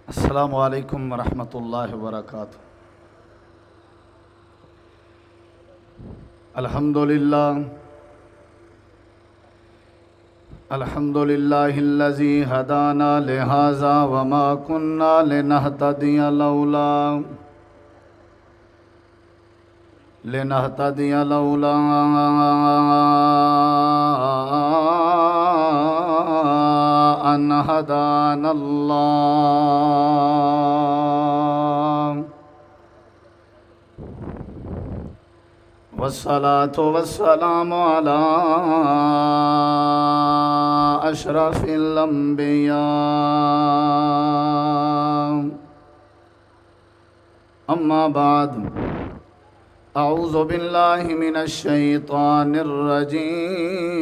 السلام علیکم ورحمۃ اللہ وبرکاتہ۔ الحمد للہ الذی ہدانا لہذا وما كنا لنہتدی لولا ان ہدانا اللہ، والصلاة والسلام على أشرف الأنبياء، أما بعد، أعوذ بالله من الشيطان الرجيم،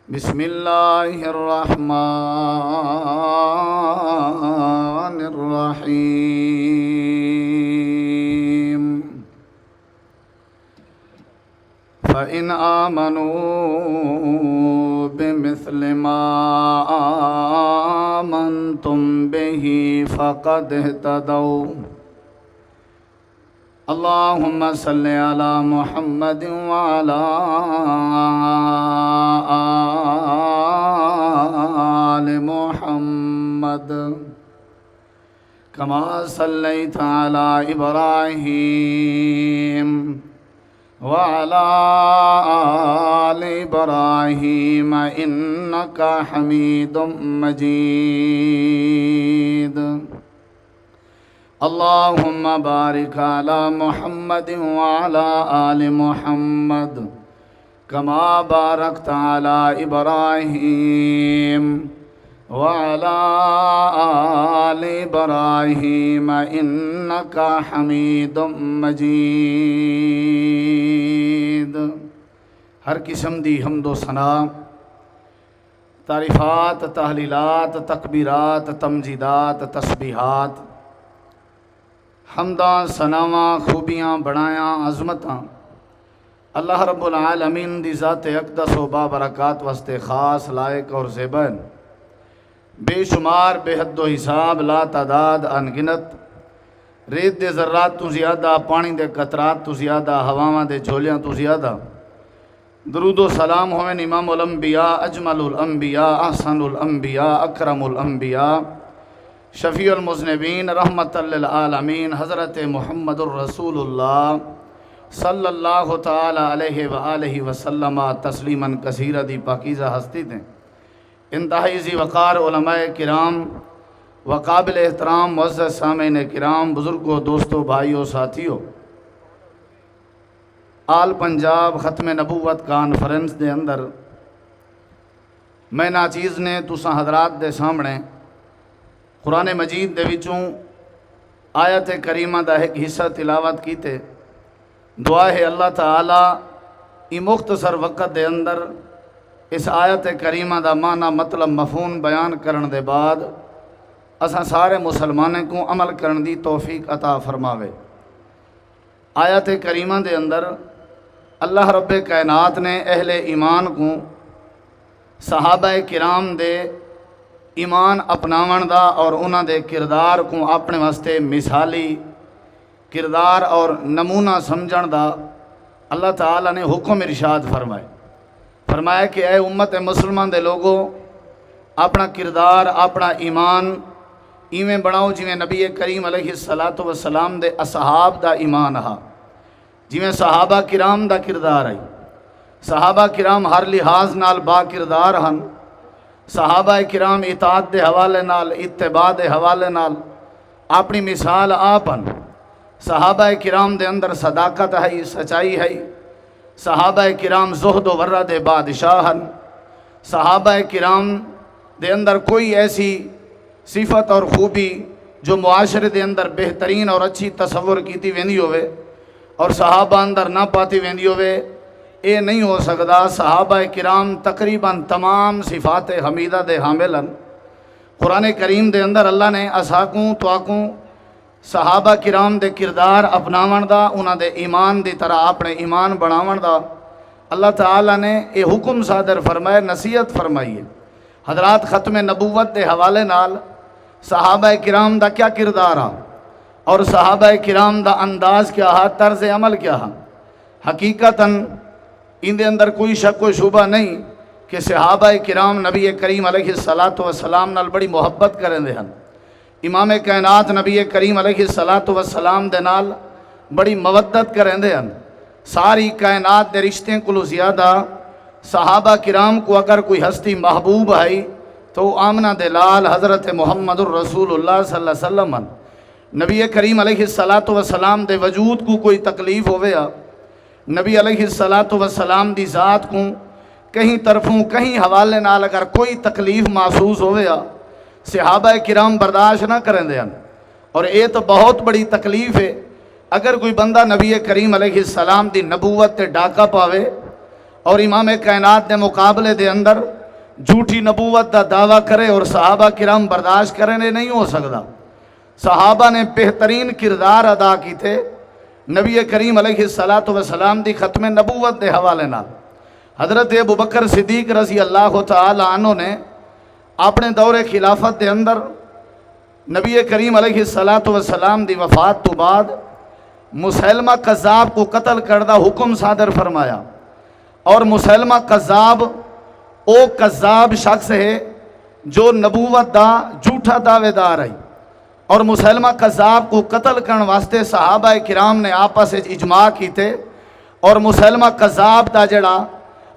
بسم الله الرحمن الرحيم، فإن آمنوا بمثل ما آمنتم به فقد اهتدوا، اللهم صل على محمد وعلى آل محمد كما صليت على إبراهيم وعلى آل إبراهيم إنك حميد مجيد، اللهم بارك على محمد وعلى آل محمد كما باركت على إبراهيم وعلى آل إبراهيم إنك حميد مجيد۔ ہر قسم دی حمد و ثنا، تعریفات، تحلیلات، تکبیرات، تمجیدات، تسبیحات، حمداں، ثناواں، خوبیاں، بڑایاں، عظمتاں اللہ رب العالمین دی ذات اقدس و بابرکات واسطے خاص، لائق اور زیبن، بے شمار، بے حد و حساب، لا تعداد، انگنت، ریت دے ذرات تو زیادہ، پانی دے قطرات تو زیادہ، ہواواں دے جھولیاں تو زیادہ، درود و سلام ہوئن امام الانبیاء، اجمل الانبیاء، احسن الانبیاء، اکرم الانبیاء، شفیع المذنبین، رحمت للعالمین، حضرت محمد الرسول اللہ صلی اللہ تعالی علیہ وآلہ وسلم تسلیما کثیرہ دی پاکیزہ ہستی دیں، انتہائی ذی وقار علماء کرام وقابل احترام معزز سامعین کرام، بزرگوں، دوستوں، بھائیوں، ساتھیوں، آل پنجاب ختم نبوت کانفرنس دے اندر میں ناچیز نے تساں حضرات دے سامنے قرآن مجید دے وچوں آیت کریمہ دا ایک حصہ تلاوت کیتے، دعا ہے اللہ تعالیٰ ای مختصر وقت دے اندر اس آیت کریمہ دا معنی مطلب مفہوم بیان کرن دے بعد اساں سارے مسلمانوں کو عمل کرن دی توفیق عطا فرماوے۔ آیت کریمہ دے اندر اللہ رب کائنات نے اہل ایمان کو صحابہ کرام دے ایمان اپناون دا اور انہاں دے کردار کو اپنے واسطے مثالی کردار اور نمونہ سمجھن دا اللہ تعالیٰ نے حکم ارشاد فرمایا کہ اے امت مسلمان دے لوگوں، اپنا کردار، اپنا ایمان ایویں بناؤ جویں نبی کریم علیہ السلام دے اصحاب دا ایمان ہا، جویں صحابہ کرام دا کردار ہے۔ صحابہ کرام ہر لحاظ نال با کردار ہن، صحابہ کرام اطاعت دے حوالے نال، اتباع دے حوالے نال اپنی مثال آپ ہن۔ صحابہ کرام دے اندر صداقت ہے، سچائی ہے، صحابہ کرام زہد و ورع دے بادشاہ ہن، صحابہ کرام دے اندر کوئی ایسی صفت اور خوبی جو معاشرے دے اندر بہترین اور اچھی تصور کیتی ویندی ہوئے اور صحابہ اندر نہ پاتی ویندی ہوئے، اے نہیں ہو سکتا۔ صحابہ کرام تقریباً تمام صفات حمیدہ دے حاملن۔ قرآن کریم دے اندر اللہ نے اساکوں تو آکوں صحابہ کرام دے کردار اپناون دا، انہاں دے ایمان دی طرح اپنے ایمان بناون دا اللہ تعالیٰ نے یہ حکم صادر فرمائے، نصیحت فرمائی ہے۔ حضرات ختم نبوت دے حوالے نال صحابہ کرام دا کیا کردار آ اور صحابہ کرام دا انداز کیا ہا، طرز عمل کیا ہا؟ حقیقتاً ان دے اندر کوئی شک و شبہ نہیں کہ صحابہ کرام نبی کریم علیہ السلام نال بڑی محبت کریں دے ہن۔ امام کائنات نبی کریم علیہ السلام دے نال بڑی مودت کریں دے ہن۔ ساری کائنات دے رشتے کو زیادہ صحابہ کرام کو اگر کوئی ہستی محبوب ہے تو آمنہ دلال حضرت محمد الرسول اللہ صلی اللہ علیہ وسلم ہن۔ نبی کریم علیہ السلام دے وجود کو کوئی تکلیف ہویا، نبی علیہ السلام دی ذات کو کہیں طرفوں کہیں حوالے نال اگر کوئی تکلیف محسوس ہویا صحابہ کرام برداشت نہ کریں دے ہن۔ اور یہ تو بہت بڑی تکلیف ہے اگر کوئی بندہ نبی کریم علیہ السلام دی نبوت تے ڈاکہ پاوے اور امام کائنات دے مقابلے دے اندر جھوٹی نبوت دا دعویٰ کرے اور صحابہ کرام برداشت کرنے نہیں ہو سکتا۔ صحابہ نے بہترین کردار ادا کی تھے نبی کریم علیہ السلام دی ختم نبوت دے حوالے نال۔ حضرت ابوبکر صدیق رضی اللہ تعالی عنہ نے اپنے دور خلافت دے اندر نبی کریم علیہ السلام دی وفات تو بعد مسیلمہ کذاب کو قتل کردہ حکم صادر فرمایا۔ اور مسیلمہ کذاب او کذاب شخص ہے جو نبوت دا جھوٹا دعوے دار ہے، اور مسیلمہ کذاب کو قتل کرنے واسطے صحابہ کرام نے آپس اجماع کی تھے، اور مسیلمہ کذاب دا جڑا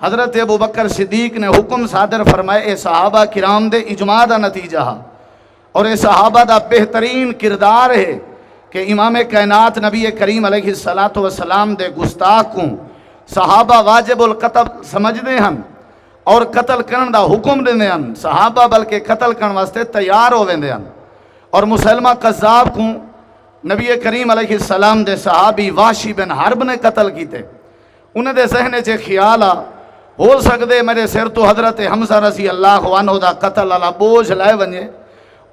حضرت ابوبکر صدیق نے حکم صادر فرمائے اے صحابہ کرام دے اجماع دا نتیجہ، اور اے صحابہ دا بہترین کردار ہے کہ امام کائنات نبی کریم علیہ السلام دے گستاخ کو صحابہ واجب القتل سمجھ دے ہن اور قتل کرن دا حکم دے ہن، صحابہ بلکہ قتل کرن واسطے تیار ہو ویندے ہن۔ اور مسیلمہ کذاب کو نبی کریم علیہ السلام دے صحابی واشی بن حرب نے قتل کیتے۔ انہیں دے ذہنے چے خیال ہو سکتے میرے سر تو حضرت حمزہ رضی اللہ عنہ دا قتل والا بوجھ لائے ونجے۔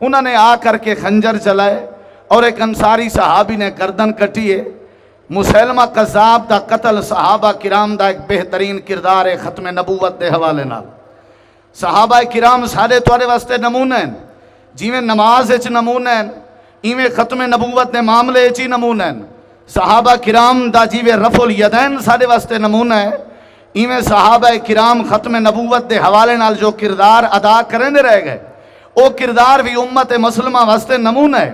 انہوں نے آ کر کے خنجر چلائے اور ایک انصاری صحابی نے گردن کٹیے۔ مسیلمہ کذاب دا قتل صحابہ کرام دا ایک بہترین کردار ہے ختم نبوت دے حوالے نال۔ صحابہ کرام سارے توارے واسطے نمونہ ہیں، جیویں نماز اچ نمونہ ہیں ایویں ختم نبوت دے معاملے اچ نمونہ ہیں۔ صحابہ کرام دا جیویں رفع الیدین سارے واسطے نمونہ ہے، ایویں صحابہ کرام ختم نبوت دے حوالے نال جو کردار ادا کرنے رہ گئے او کردار بھی امت مسلمہ واسطے نمونہ ہے۔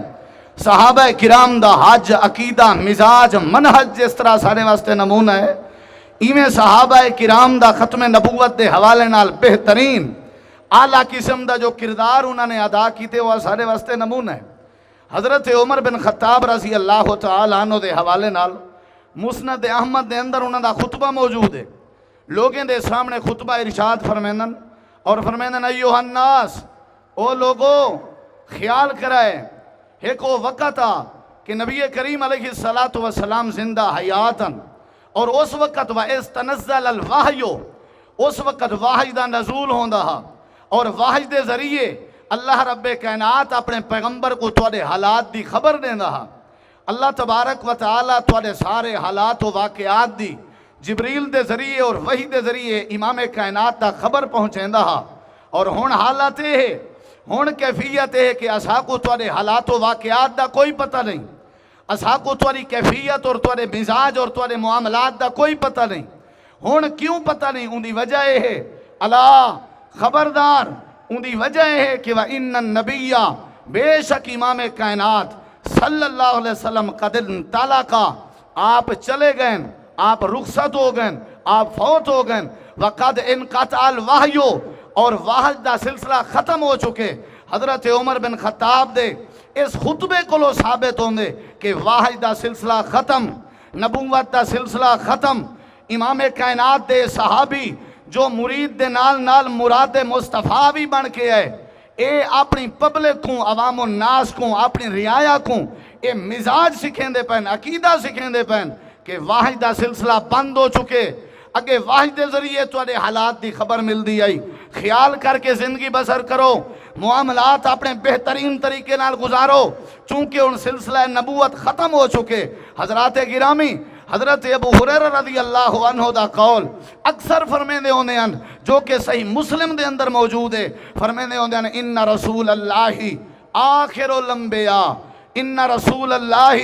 صحابہ کرام دا حج عقیدہ مزاج منہج جس طرح سارے واسطے نمونہ ہے، ایویں صحابہ کرام دا ختم نبوت دے حوالے نال بہترین اعلیٰ قسم دا جو کردار انہوں نے ادا کیتے وہ سارے واسطے نمونہ ہے۔ حضرت عمر بن خطاب رضی اللہ تعالی عنہ دے حوالے نال مسند احمد دے اندر انہوں دا خطبہ موجود ہے۔ لوگیں دے سامنے خطبہ ارشاد فرمیندن اور فرمیندن ایوہ الناس، او لوگو خیال کرائے ایک وہ وقت آ کہ نبی کریم علیہ السلام زندہ حیاتاً، اور اس وقت وَإِذْ تَنَزَّلَ الْوَحْيُ، اس وقت واحد دا نزول ہوندہ ہا، اور واحد دے ذریعے اللہ رب کائنات اپنے پیغمبر کو توڑے حالات دی خبر دینا ہا۔ اللہ تبارک و تعالی توڑے سارے حالات و واقعات دی جبریل دے ذریعے اور وحی دے ذریعے امام کائنات دا خبر پہنچیندہ ہا۔ اور ہون حالات ہے، ہون کیفیت ہے کہ اساں کو توڑے حالات و واقعات دا کوئی پتہ نہیں، اساں کو توڑی کیفیت اور توڑے مزاج اور توڑے معاملات دا کوئی پتہ نہیں۔ ہون کیوں پتہ نہیں؟ ان دی وجہ ہے اللہ خبردار، ان دی وجہ ہے کہ وَإِنَّ النَّبِيَّ، بے شک امام کائنات صلی اللہ علیہ وسلم قد انطلقا، آپ چلے گئے، آپ رخصت ہو گئے، آپ فوت ہو گئے، وَقَدْ انقطع الْوَحْيُ، اور وحی دا سلسلہ ختم ہو چکے۔ حضرت عمر بن خطاب دے اس خطبے کو لو ثابت ہوندے کہ وحی دا سلسلہ ختم، نبوت دا سلسلہ ختم۔ امام کائنات دے صحابی جو مرید دے نال نال مراد مصطفیٰ بھی بن کے ہے، اے اپنی پبلک کو، عوام الناس کو، اپنی رعایا کو اے مزاج سکھیں دے پہن، عقیدہ سکھیں دے پہن کہ واحد دا سلسلہ بند ہو چکے، اگے واحد دے ذریعے توڑے حالات دی خبر مل دی آئی۔ خیال کر کے زندگی بسر کرو، معاملات اپنے بہترین طریقے نال گزارو، چونکہ ان سلسلہ نبوت ختم ہو چکے۔ حضرات گرامی، حضرت ابو ہریرہ رضی اللہ عنہ دا قول اکثر فرمیندے ہوندے ہیں، جو کہ صحیح مسلم دے اندر موجود ہے، فرمیندے ہوندے ہیں ان رسول اللہ آخر الانبیاء، ان رسول اللہ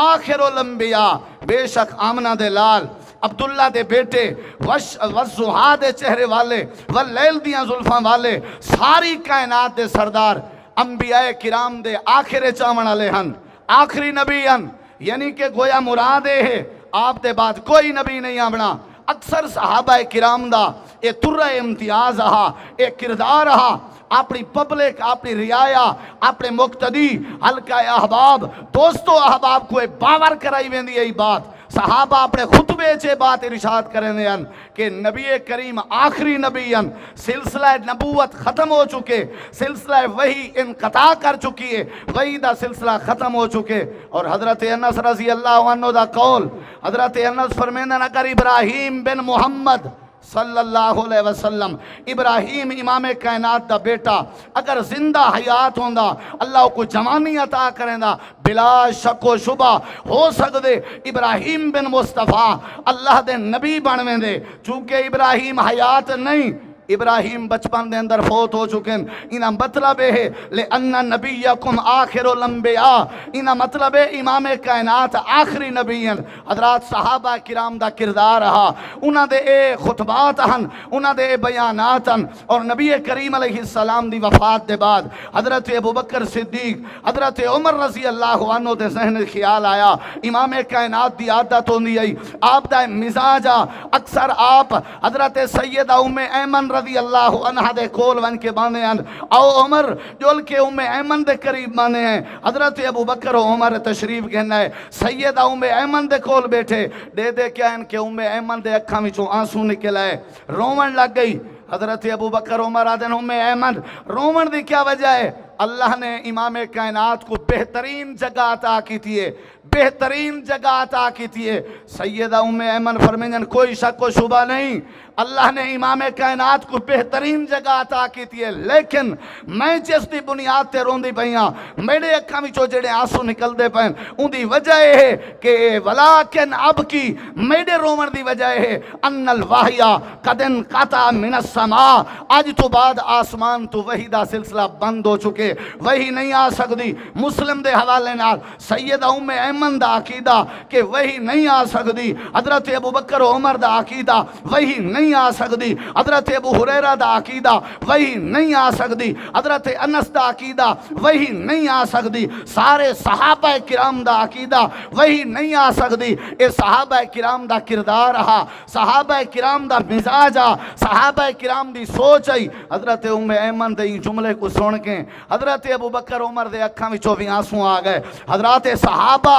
آخر الانبیاء، بے شک آمنہ دے لال، عبداللہ دے بیٹے، وزہا دے چہرے والے، واللیل دیاں زلفاں والے، ساری کائنات دے سردار، انبیاء کرام دے آخر چاون والے ہن، آخری نبی ہن، یعنی کہ گویا مراد ہے آپ دے بعد کوئی نبی نہیں آمنا۔ اکثر صحابہ کرام دا اے ترہ امتیاز رہا، اے کردار رہا، اپنی پبلک، اپنی رعایا، اپنے مقتدی، حلقہ احباب، دوستو احباب کو باور کرائی ویندی ہے بات۔ صحابہ اپنے خطبے چے بات ارشاد کریں دے ہیں کہ نبی کریم آخری نبی ہیں، سلسلہ نبوت ختم ہو چکے، سلسلہ وحی انقطاع کر چکی ہے، وحی دا سلسلہ ختم ہو چکے۔ اور حضرت انس رضی اللہ عنہ دا قول، حضرت انس فرمیندن اگر ابراہیم بن محمد صلی اللہ علیہ وسلم، ابراہیم امام کائنات دا بیٹا اگر زندہ حیات ہوندا، اللہ کو جوانی عطا کریں دا، بلا شک و شبہ ہو سکدے ابراہیم بن مصطفیٰ اللہ دے نبی بنویں دے، چونکہ ابراہیم حیات نہیں، ابراہیم بچپن دے اندر فوت ہو چکے ہیں۔ انہا مطلب ہے لِأَنَّ نَبِيَّكُمْ آخِرُ الْأَنْبِيَاءِ، انہا مطلب ہے امام کائنات آخری نبی ہیں۔ حضرات صحابہ کرام دا کردار رہا، انہا دے اے خطبات ہن، انہا دے اے بیانات ہن، اور نبی کریم علیہ السلام دی وفات دے بعد حضرت ابوبکر صدیق، حضرت عمر رضی اللہ عنہ دے ذہن خیال آیا، امام کائنات دی عادت ہوندی ہے، آپ دا مزاجہ اکثر آپ حضرت سیدہ ام ایمن رضی اللہ عنہ دے کول ون کے بانے ہیں، او عمر جول کے ام ایمن دے قریب بانے ہیں، حضرت ابو بکر و عمر تشریف گھنا ہے، سیدہ ام ایمن دے کول بیٹھے، دے کیا ان کے ام ایمن دے اکھاں وچوں آنسو نکل آئے، رومن لگ گئی۔ حضرت ابو بکر عمر آدن ام ایمن رومن دی کیا وجہ ہے؟ اللہ نے امام کائنات کو بہترین جگہ عطا کی تھی ہے، بہترین جگہ عطا کی تھی ہے۔ سیدہ ام ایمن فرمائیں کوئی شک و شبہ نہیں، اللہ نے امام کائنات کو بہترین جگہ عطا کی تھی ہے، لیکن میں جس دی بنیاد تے روندی پئیاں، میرے اکھاں وچوں جڑے آنسو نکل دے پئے ان دی وجہ ہے کہ ولیکن اب کی میرے رومن دی وجہ ہے ان الوحی قد انقطع من السماء، آج تو بعد آسمان تو وحی دا سلسلہ بند ہو چکے، وحی نہیں آ سکتی۔ مسلم دے حوالے نال سیدہ ام ایمن دا عقیدہ کہ وحی نہیں آ سکتی، حضرت ابو بکر و عمر دا عقیدہ وحی نہیں آ سکتی، حضرت ابو ہریرہ دا عقیدہ وحی نہیں آ سکتی، حضرت انس دا عقیدہ وحی نہیں آ سکتی، سارے صحابہ کرام دا عقیدہ وحی نہیں آ سکتی۔ اے صحابہ کرام دا کردار رہا، صحابہ کرام دا مزاج آ، صحابہ کرام دی سوچ آئی۔ حضرت ام ایمن دے جملے کو سن کے حضرت ابو بکر عمر دے اکھاں وچوں بھی آنسو آ گئے۔ حضرات صحابہ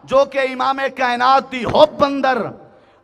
جو کہ امام کائنات دی حب اندر،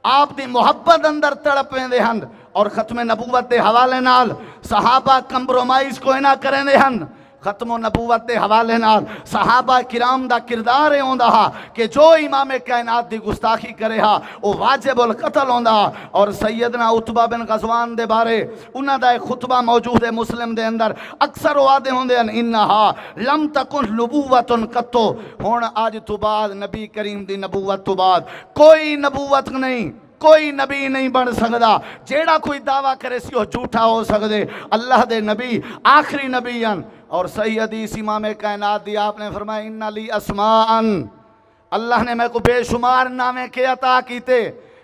آپ دی محبت اندر تڑپیں دے ہن، اور ختم نبوت دے حوالے نال صحابہ کمپرومائز کوئی نہ کریں دے ہن۔ ختم و نبوت دے حوالے نال صحابہ کرام دا کردار ہوندا ہا کہ جو امام کائنات دی گستاخی کرے ہا وہ واجب القتل ہوندا۔ اور سیدنا عتبہ بن غزوان دے بارے انہاں دا ایک خطبہ موجود ہے مسلم دے اندر، اکثر وعدے ہوندے ہیں انہا لم تکن نبوت قطو، ہن آج تو بعد نبی کریم دی نبوت تو بعد کوئی نبوت نہیں، کوئی نبی نہیں بن سکدا، جیڑا کوئی دعویٰ کرے سی وہ جھوٹا ہو سکدے۔ اللہ دے نبی آخری نبی ہیں۔ اور صحیح حدیث امام کائنات دی آپ نے فرمایا ان لی اسماءن، اللہ نے میں کو بے شمار نامے کے عطا کیتے،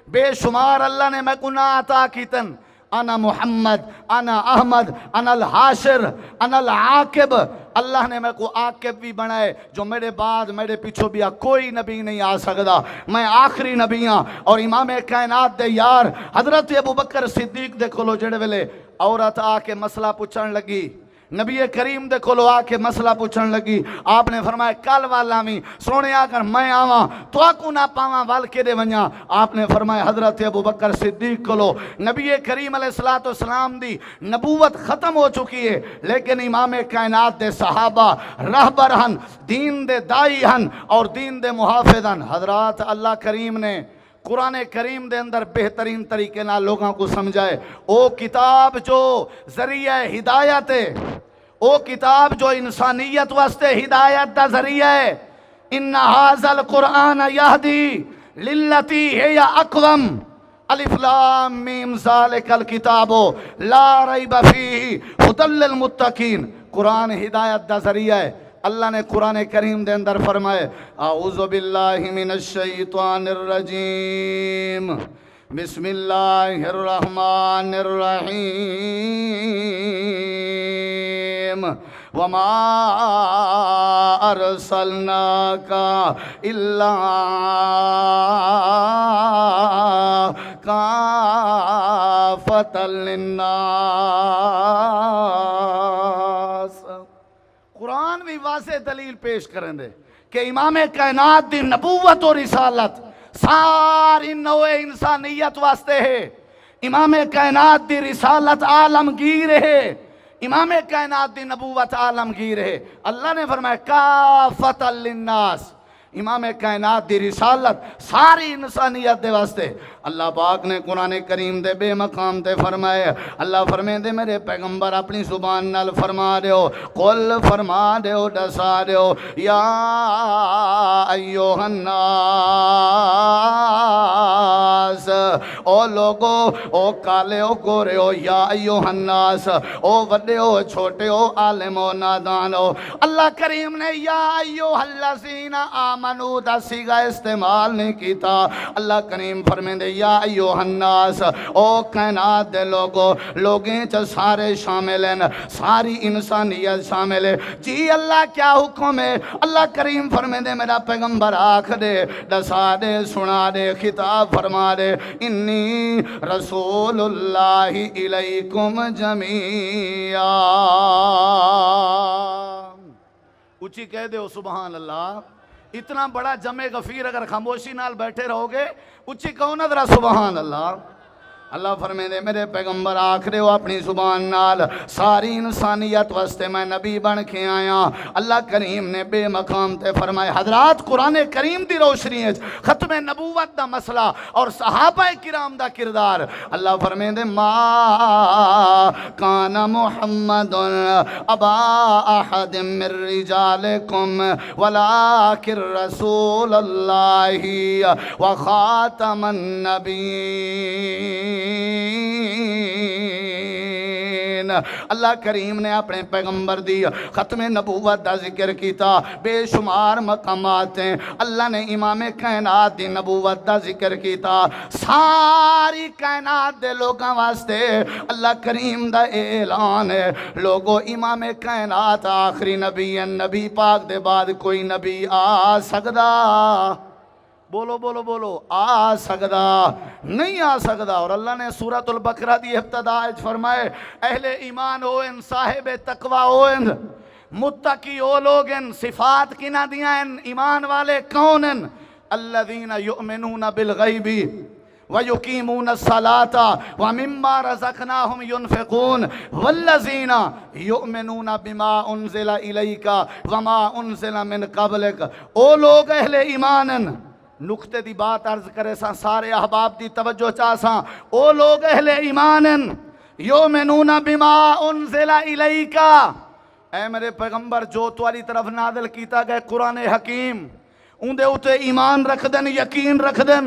بے شمار اللہ نے میں کو نہ عطا کیتن، انا محمد، انا احمد، انا الحاشر، انا العاقب، اللہ نے میں کو عاقب بھی بنائے، جو میرے بعد میرے پیچھو بھی کوئی نبی نہیں آ سکتا، میں آخری نبی ہاں۔ اور امام کائنات دے یار حضرت ابو بکر صدیق دے کولو جڑے ویلے عورت آ کے مسئلہ پوچھن لگی، نبی کریم دے کولو آ کے مسئلہ پوچھن لگی، آپ نے فرمایا کل والا میں سونے اگر میں آواں تو آکو نہ پاواں وال کے دے ونجاں۔ آپ نے فرمایا حضرت ابو بکر صدیق کولو نبی کریم علیہ السلام دی نبوت ختم ہو چکی ہے، لیکن امام کائنات دے صحابہ رہبر ہن، دین دے دائی ہن اور دین دے محافظ ہن۔ حضرات اللہ کریم نے قرآن کریم دے اندر بہترین طریقے نہ لوگوں کو سمجھائے، او کتاب جو ذریعہ ہدایت ہے، او کتاب جو انسانیت واسطے ہدایت دا ذریعہ ہے۔ ان ھذا القرآن یہدی للتی ہی اقوم، الف لام میم ذالکل کتابو لا ریب فیہ ھدی للمتقین، قرآن ہدایت دا ذریعہ ہے۔ اللہ نے قرآن کریم دے اندر فرمائے اعوذ باللہ من الشیطان الرجیم بسم اللہ الرحمن الرحیم وما ارسلناک الا کافۃ للناس۔ قرآن بھی واضح دلیل پیش کریں دے کہ امام کائنات دی نبوت و رسالت ساری نوع انسانیت واسطے ہے۔ امام کائنات دی رسالت عالمگیر ہے، امام کائنات دی نبوت عالمگیر ہے۔ اللہ نے فرمایا کافۃ للناس، امام کائنات دی رسالت ساری انسانیت دے واسطے۔ اللہ پاک نے قرآن کریم دے بے مقام تے فرمائے، اللہ فرمائے دے میرے پیغمبر اپنی زبان نال فرما دیو، قل فرما دیو، دسا دیو یا ایوہ الناس، او لوگو، او کالے او گورے ہو، یا ایوہ الناس، او وڈے ہو چھوٹے ہو، عالم ہو نادان ہو۔ اللہ کریم نے یا ایوہ الذین آمنو دا سیغہ استعمال نہیں کیتا۔ اللہ کریم فرمائے دے یا ایوہ الناس، او کائنات دے لوگو، لوگیں چا سارے شامل ہیں، ساری انسانیت شامل ہے۔ جی اللہ کیا حکم ہے؟ اللہ کریم فرمائے دے میرا پیغمبر آکھ دے، دسا دے، سنا دے، خطاب فرما دے انی رسول اللہ الیکم جمیعا۔ اچھی کہہ دے سبحان اللہ۔ اتنا بڑا جمع غفیر اگر خاموشی نال بیٹھے رہو گے، اچھی کہو نا ذرا سبحان اللہ۔ اللہ فرمائے دے میرے پیغمبر آکھ رہے ہو اپنی زبان نال ساری انسانیت واسطے میں نبی بن کے آیا۔ اللہ کریم نے بے مقام تے فرمائے حضرات قرآن کریم دی روشنی ہے ختم نبوت دا مسئلہ اور صحابہ کرام دا کردار۔ اللہ فرمائے دے ما کان محمد ابا احد من رجالکم ولکن رسول اللہ وخاتم النبیین۔ اللہ کریم نے اپنے پیغمبر دی ختم نبوت دا ذکر کیتا، بے شمار مقامات ہیں۔ اللہ نے امام کائنات دی نبوت دا ذکر کیتا، ساری کائنات دے لوگاں واسطے اللہ کریم دا اعلان ہے لوگو امام کائنات آخری نبی ہیں، نبی پاک دے بعد کوئی نبی آ سکدا، بولو بولو بولو، آ سکدا نہیں آ سکدا۔ اور اللہ نے سورۃ البقرہ دی ابتدا فرمائے اہل ایمان ہوئن، صاحب تقوی ہوئن، متقی ہو لوگ ہیں۔ صفات کنا دیاں ہیں ایمان والے کون ہیں؟ الذین یؤمنون بالغیب وَيُقِيمُونَ الصَّلَاةَ وَمِمَّا رَزَقْنَاهُمْ يُنْفِقُونَ وَالَّذِينَ يُؤْمِنُونَ بِمَا أُنزِلَ إِلَيْكَ وَمَا أُنزِلَ مِنْ قَبْلِكَ۔ او لوگ اہل ایمان ہیں، نقطے دی بات عرض کرے ساں، سارے احباب دی توجہ چاہ ساں۔ او لوگ اہل ایمان ہیں یؤمنون بما انزل الیک، اے میرے پیغمبر جو توالی طرف نازل کیتا گئے قرآن حکیم ان دے اتے ایمان رکھ دن، یقین رکھ دن۔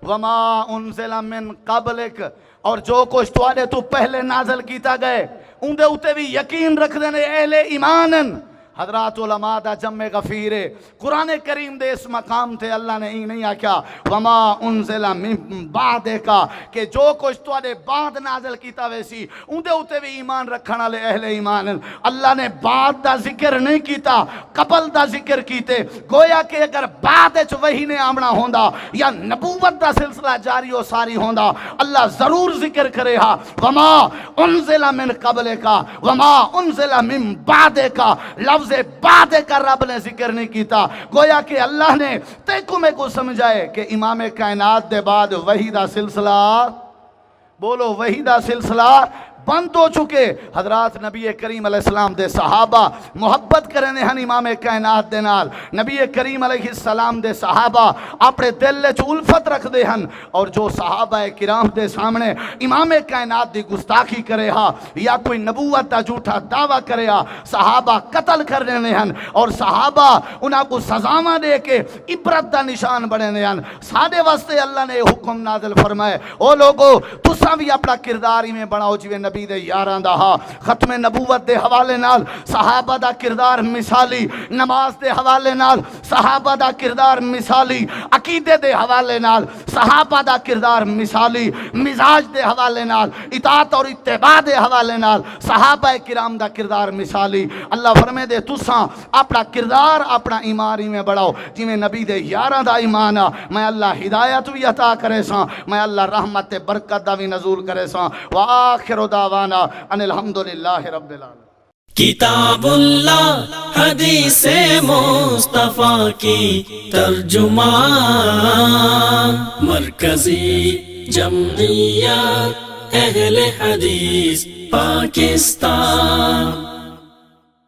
وما انزل من قبلک، اور جو کچھ توالے تو پہلے نازل کیتا گئے ان دے اتے بھی یقین رکھ دن اہل ایمانن۔ حضرات علماء دا جمع غفیر ہے، قرآن کریم دے اس مقام تھے اللہ نے ہی نہیں آکھا وما انزل من بعد کا، کہ جو کچھ تو آدھے بعد نازل کیتا ویسی ان دے ہوتے بھی ایمان رکھنا لے اہل ایمان۔ اللہ نے بعد دا ذکر نہیں کیتا، قبل دا ذکر کیتے، گویا کہ اگر بعد وہی نے آمنا ہوندہ یا نبوت دا سلسلہ جاری و ساری ہوندہ اللہ ضرور ذکر کرے ہا وما انزل من قبل کا وما انزل من بعد کا، لفظ بعد کا رب نے ذکر نہیں کیتا۔ گویا کہ اللہ نے تیکو میں کو سمجھائے کہ امام کائنات دے بعد وحی دا سلسلہ، بولو وحی دا سلسلہ بند ہو چکے حضرات نبی کریم علیہ السلام دے صحابہ محبت کرنے ہن امام کائنات دے نال نبی کریم علیہ السلام دے صحابہ اپنے دل وچ الفت رکھ دے ہن اور جو صحابہ کرام دے سامنے امام کائنات دی گستاخی کرے ہا یا کوئی نبوت دا جھوٹا دعویٰ کرے ہا صحابہ قتل کر رہے ہیں اور صحابہ انہاں کو سزاواں دے کے عبرت دا نشان بنے ہیں سادے واسطے اللہ نے حکم نازل فرمائے او لوگو تساں بھی اپنا کردار ہی میں بناؤ جویں نبی دے یاراں دا ہا ختم نبوت دے حوالے نال صحابہ دا کردار مثالی نماز دے حوالے نال صحابہ دا کردار مثالی عقیدے دے حوالے نال صحابہ دا کردار مثالی مزاج دے حوالے نال اطاعت اور اتباع دے حوالے نال صحابہ کرام دا کردار مثالی اللہ فرمے دے تساں اپنا کردار اپنا ایمان ہی میں بڑھاؤ جویں نبی دے یاراں دا ایمان میں اللہ ہدایت بھی عطا کرے ساں میں اللہ رحمت برکت دا بھی نزول کرے ساں وآخر دعوانا ان الحمدللہ رب العالمین کتاب اللہ حدیث مصطفیٰ کی ترجمان مرکزی جمعیت اہل حدیث پاکستان